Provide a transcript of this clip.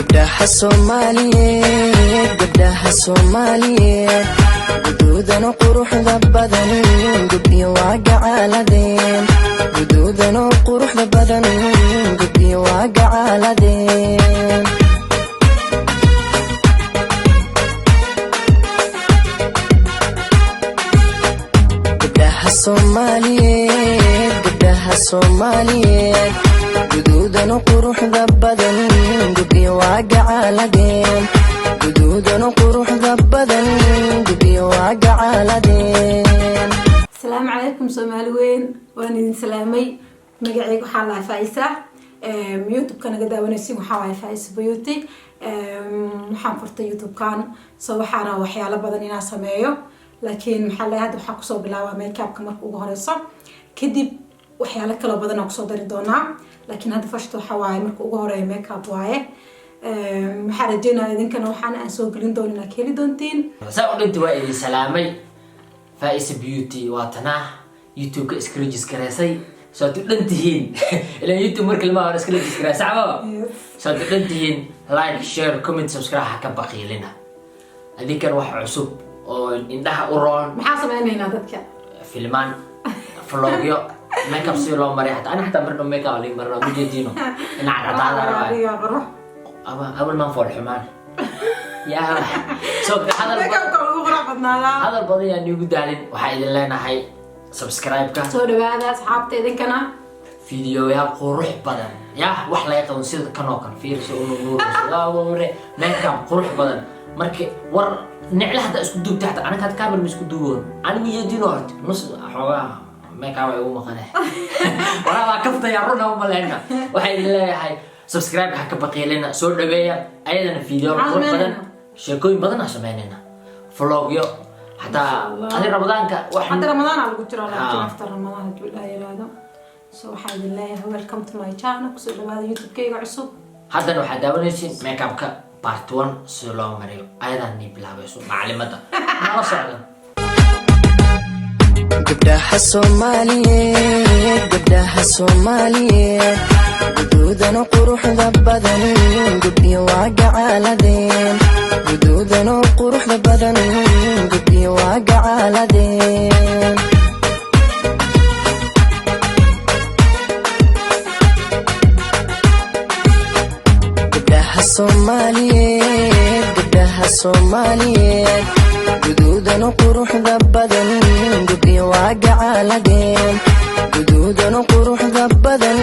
gabdhaha Soomaaliyeed gabdhaha Soomaaliyeed guduudan oo quruxda badan gabdhiyo waa gacaaladeen guduudan oo quruxda badan gabdhiyo waa gacaaladeen gabdhaha Soomaaliyeed gabdhaha Soomaaliyeed guduudan oo quruxda badan gabdhiyo waa gacaaladeen guduudan oo quruxda badan gabdhiyo waa gacaaladeen. السلام عليكم سومالوين وانا idin salaamay magacaygu waxa la Faisa YouTube kana gadawanaysiin waxa way Faisa Beauty waxaan furtay YouTube kan soo waxaana waxyaalo badan inaan sameeyo laakiin waxa la hadda waxa ku soo bilaabaa makeup ka markuu ugu horeyso kadib waxyaalo kala badan oo ku soo dari doonaa laakiin hadda fashto waxa way markuu ugu horeeyo makeup waaye waxa rajeynaa idinkana waxaan aan soo gelin doonaa keli doontiin saa u dhinta waa idin salaamay Faisa Beauty واتنا يوتيوب اسكريجس كراسي صوت دنتين الى يوتيوب مركل ما اسكريجس كراسي عبا صوت دنتين لايك شير كومنت سبسكرايب حكا باقي لنا هذيك كان واحد عصب او عندها اورون maxaa sameeynayna dadka فيلمان فلوجيو ميك اب سي لو مريحت انا حتى مرنا ميك اب لي مره مجدينو انا عاد اول ما نفول حمان يا صوت هذا البضيع يعني يقول وحيد لنا هاي سبسكرايب كا soo dhawaada asxaabta idinkana فيديو يا قروح بدن يا وحلا يقدم سيد كنوكن فيرس نور لا وري ميكاب قروح بدن markii war nicla hada isku duub taxta anaga had kaamil isku duubo anigu yeedino hort nus xogaa makeup ay ugu maqanay wala kafta ya runa uma leena waxay leeyahay subscribe ka baqeelina soo dhaweeya ayadana video qurux badan sheekooyin badan aan sameeynaa vlogyo حتى هذه رمضان حتى رمضان على قلت له أنا أفطر رمضان تقول لا يلاده سو حاجة الله welcome to my channel كسر هذا يوتيوب كي عصب هذا نوع حدا ونسين ميك اب كا بارت 1 سلام مريو أيضا نبلا بسو معلمة ما صعدا gabdhaha Soomaaliyeed gabdhaha Soomaaliyeed guduudan oo quruxda badan gabdhiyo waa gacaaladeen guduudan oo quruxda badan gabdhiyo waa gacaaladeen gabdhaha Soomaaliyeed gabdhaha Soomaaliyeed guduudan oo quruxda badan gabdhiyo waa gacaaladeen guduudan oo quruxda badan